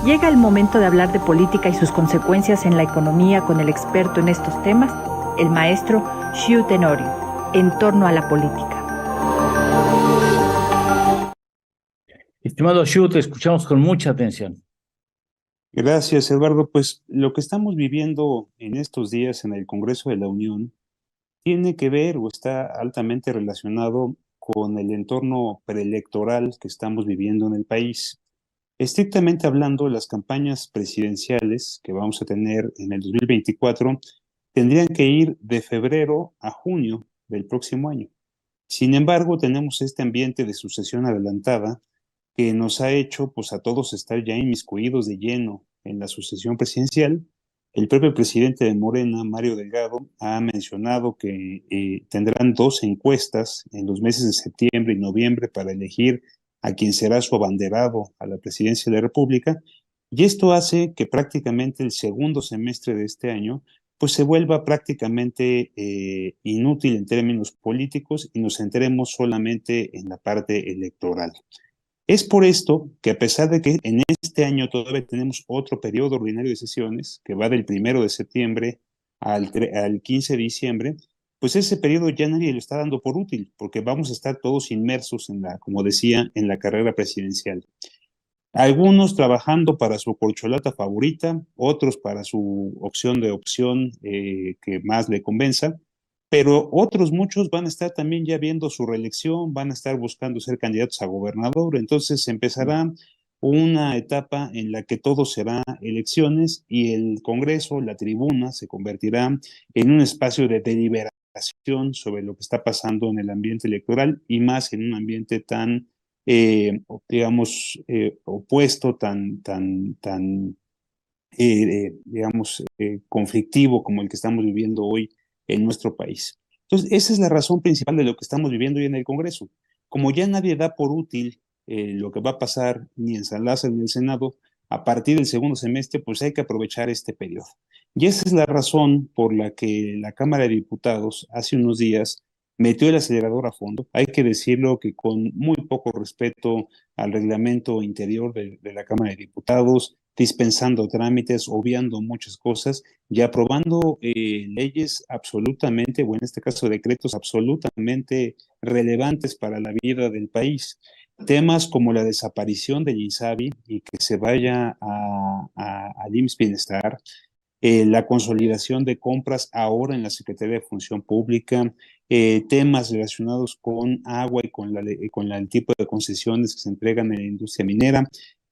Llega el momento de hablar de política y sus consecuencias en la economía con el experto en estos temas, el maestro Xiu Tenorio, en torno a la política. Estimado Shu, te escuchamos con mucha atención. Gracias, Eduardo. Pues lo que estamos viviendo en estos días en el Congreso de la Unión tiene que ver o está altamente relacionado con el entorno preelectoral que estamos viviendo en el país. Estrictamente hablando, las campañas presidenciales que vamos a tener en el 2024 tendrían que ir de febrero a junio del próximo año. Sin embargo, tenemos este ambiente de sucesión adelantada que nos ha hecho pues a todos estar ya inmiscuidos de lleno en la sucesión presidencial. El propio presidente de Morena, Mario Delgado, ha mencionado que tendrán dos encuestas en los meses de septiembre y noviembre para elegir a quien será su abanderado a la presidencia de la República, y esto hace que prácticamente el segundo semestre de este año pues se vuelva prácticamente inútil en términos políticos y nos centremos solamente en la parte electoral. Es por esto que a pesar de que en este año todavía tenemos otro periodo ordinario de sesiones, que va del 1 de septiembre al 15 de diciembre, pues ese periodo ya nadie lo está dando por útil, porque vamos a estar todos inmersos en la, como decía, en la carrera presidencial. Algunos trabajando para su corcholata favorita, otros para su opción que más le convenza, pero otros muchos van a estar también ya viendo su reelección, van a estar buscando ser candidatos a gobernador, entonces empezará una etapa en la que todo será elecciones y el Congreso, la tribuna, se convertirá en un espacio de deliberación sobre lo que está pasando en el ambiente electoral y más en un ambiente tan opuesto, conflictivo como el que estamos viviendo hoy en nuestro país. Entonces, esa es la razón principal de lo que estamos viviendo hoy en el Congreso. Como ya nadie da por útil lo que va a pasar ni en San Lázaro ni en el Senado, a partir del segundo semestre, pues hay que aprovechar este periodo. Y esa es la razón por la que la Cámara de Diputados hace unos días metió el acelerador a fondo. Hay que decirlo que con muy poco respeto al reglamento interior de la Cámara de Diputados, dispensando trámites, obviando muchas cosas y aprobando leyes absolutamente, o en este caso decretos absolutamente relevantes para la vida del país. Temas como la desaparición del INSABI y que se vaya al IMSS Bienestar, la consolidación de compras ahora en la Secretaría de Función Pública, temas relacionados con agua y con el tipo de concesiones que se entregan en la industria minera,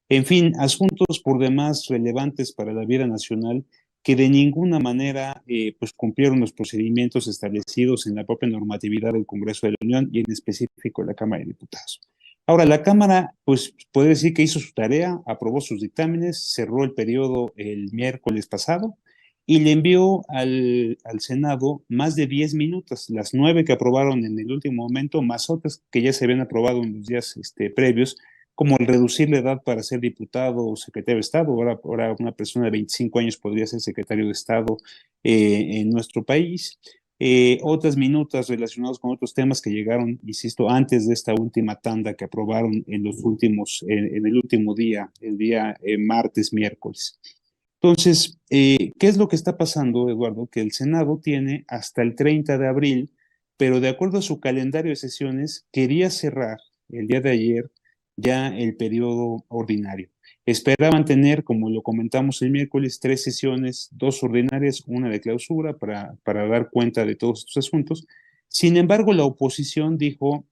en fin, asuntos por demás relevantes para la vida nacional que de ninguna manera pues cumplieron los procedimientos establecidos en la propia normatividad del Congreso de la Unión y en específico la Cámara de Diputados. Ahora, la Cámara, pues puede decir que hizo su tarea, aprobó sus dictámenes, cerró el periodo el miércoles pasado y le envió al Senado más de 10 minutos, las 9 que aprobaron en el último momento, más otras que ya se habían aprobado en los días previos, como el reducir la edad para ser diputado o secretario de Estado. Ahora una persona de 25 años podría ser secretario de Estado en nuestro país. Otras minutas relacionadas con otros temas que llegaron, insisto, antes de esta última tanda que aprobaron en el último día, el día martes, miércoles. Entonces, ¿qué es lo que está pasando, Eduardo? Que el Senado tiene hasta el 30 de abril, pero de acuerdo a su calendario de sesiones, quería cerrar el día de ayer ya el periodo ordinario. Esperaban tener, como lo comentamos el miércoles, 3 sesiones, 2 ordinarias, una de clausura para dar cuenta de todos estos asuntos. Sin embargo, la oposición dijo,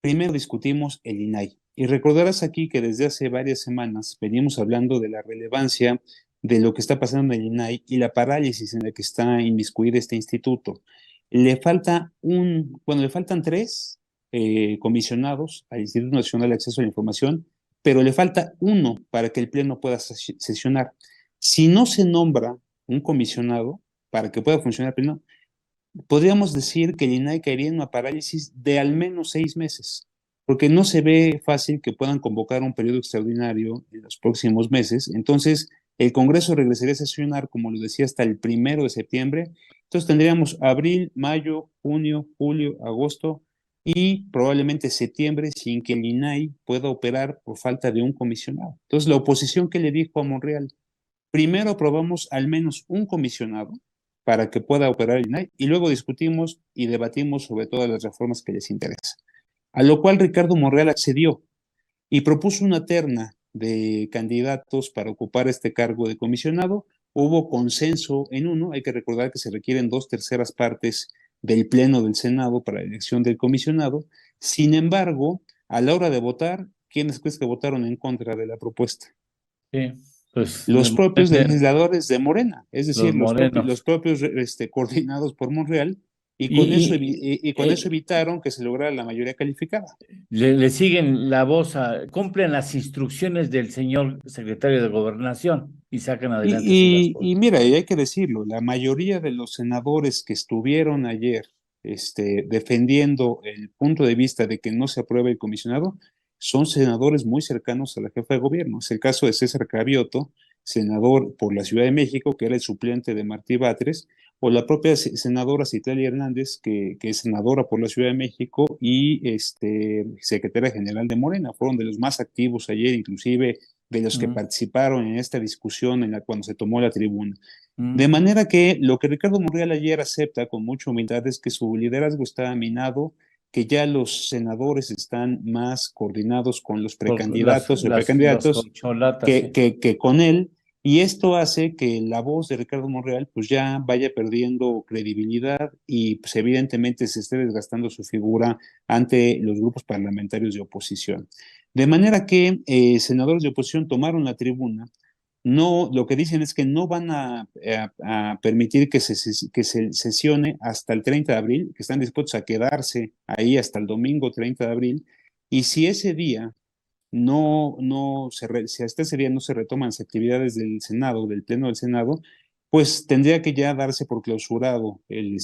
primero discutimos el INAI. Y recordarás aquí que desde hace varias semanas veníamos hablando de la relevancia de lo que está pasando en el INAI y la parálisis en la que está inmiscuido este instituto. Le faltan 3 comisionados al Instituto Nacional de Acceso a la Información, pero le falta uno para que el Pleno pueda sesionar. Si no se nombra un comisionado para que pueda funcionar el Pleno, podríamos decir que el INAI caería en una parálisis de al menos 6 meses, porque no se ve fácil que puedan convocar un periodo extraordinario en los próximos meses. Entonces, el Congreso regresaría a sesionar, como lo decía, hasta el 1 de septiembre. Entonces, tendríamos abril, mayo, junio, julio, agosto, y probablemente septiembre sin que el INAI pueda operar por falta de un comisionado. Entonces, la oposición que le dijo a Monreal, primero aprobamos al menos un comisionado para que pueda operar el INAI y luego discutimos y debatimos sobre todas las reformas que les interesan. A lo cual Ricardo Monreal accedió y propuso una terna de candidatos para ocupar este cargo de comisionado. Hubo consenso en uno, hay que recordar que se requieren 2/3 del Pleno del Senado para la elección del comisionado. Sin embargo, a la hora de votar, ¿quiénes crees que votaron en contra de la propuesta? Sí, pues Los propios legisladores de Morena, es los decir, los morenos. propios coordinados por Monreal, y con eso, Y, con eso evitaron que se lograra la mayoría calificada. le siguen la voz, cumplen las instrucciones del señor secretario de Gobernación y sacan adelante así las cosas. Y mira, y hay que decirlo, la mayoría de los senadores que estuvieron ayer defendiendo el punto de vista de que no se apruebe el comisionado son senadores muy cercanos a la jefa de gobierno. Es el caso de César Cravioto, senador por la Ciudad de México, que era el suplente de Martí Batres, o la propia senadora Citlali Hernández, que es senadora por la Ciudad de México y secretaria general de Morena. Fueron de los más activos ayer, inclusive de los que participaron en esta discusión cuando se tomó la tribuna. De manera que lo que Ricardo Monreal ayer acepta con mucha humildad es que su liderazgo está minado, que ya los senadores están más coordinados con los Por precandidatos o las precandidatos corcholatas, sí. que con él, y esto hace que la voz de Ricardo Monreal pues ya vaya perdiendo credibilidad y pues evidentemente se esté desgastando su figura ante los grupos parlamentarios de oposición. De manera que senadores de oposición tomaron la tribuna. No, lo que dicen es que no van a permitir que se sesione hasta el 30 de abril, que están dispuestos a quedarse ahí hasta el domingo 30 de abril, y si ese día si hasta ese día no se retoman las actividades del Senado, del Pleno del Senado, pues tendría que ya darse por clausurado el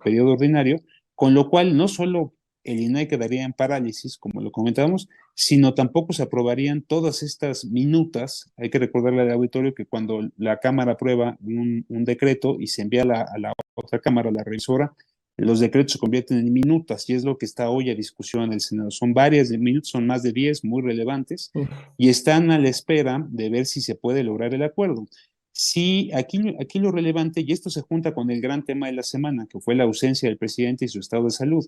periodo ordinario, con lo cual no solo el INAI quedaría en parálisis, como lo comentábamos, sino tampoco se aprobarían todas estas minutas. Hay que recordarle al auditorio que cuando la Cámara aprueba un decreto y se envía a la otra Cámara, la revisora, los decretos se convierten en minutas y es lo que está hoy a discusión en el Senado. Son varias de minutos, son más de 10, muy relevantes, y están a la espera de ver si se puede lograr el acuerdo. Sí, aquí lo relevante, y esto se junta con el gran tema de la semana, que fue la ausencia del presidente y su estado de salud.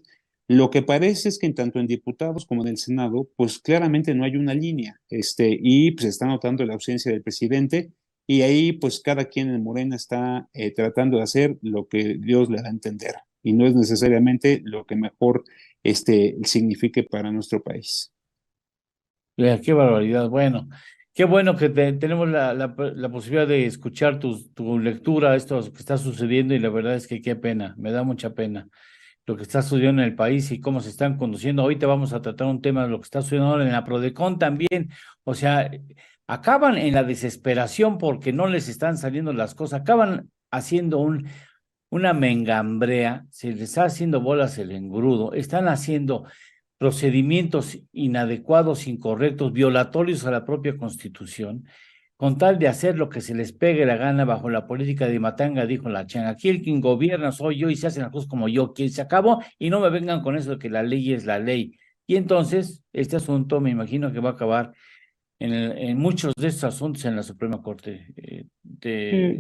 Lo que parece es que tanto en diputados como en el Senado, pues claramente no hay una línea, y pues está notando la ausencia del presidente, y ahí pues cada quien en Morena está tratando de hacer lo que Dios le da a entender, y no es necesariamente lo que mejor signifique para nuestro país. Qué barbaridad. Bueno, qué bueno que tenemos la posibilidad de escuchar tu lectura, esto que está sucediendo, y la verdad es que qué pena, me da mucha pena lo que está sucediendo en el país y cómo se están conduciendo. Ahorita vamos a tratar un tema de lo que está sucediendo ahora en la Prodecon también. O sea, acaban en la desesperación porque no les están saliendo las cosas, acaban haciendo una mengambrea, se les está haciendo bolas el engrudo, están haciendo procedimientos inadecuados, incorrectos, violatorios a la propia Constitución, con tal de hacer lo que se les pegue la gana bajo la política de Matanga, dijo la Chan. Aquí el quien gobierna soy yo y se hacen las cosas como yo, quien se acabó, y no me vengan con eso de que la ley es la ley. Y entonces, este asunto me imagino que va a acabar en muchos de estos asuntos en la Suprema Corte.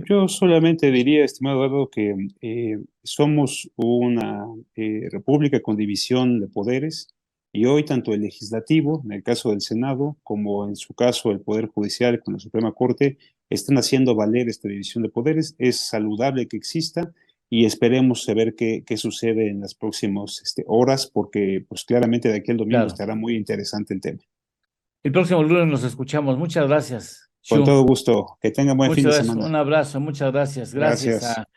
Yo solamente diría, estimado Eduardo, que somos una república con división de poderes y hoy tanto el legislativo, en el caso del Senado, como en su caso el Poder Judicial con la Suprema Corte, están haciendo valer esta división de poderes. Es saludable que exista y esperemos saber qué sucede en las próximas horas, porque pues claramente de aquí al domingo Claro. estará muy interesante el tema. El próximo lunes nos escuchamos. Muchas gracias, Con Shu. todo gusto, que tengan buen fin Muchas de gracias. semana. Un abrazo. Muchas gracias. Gracias Gracias. a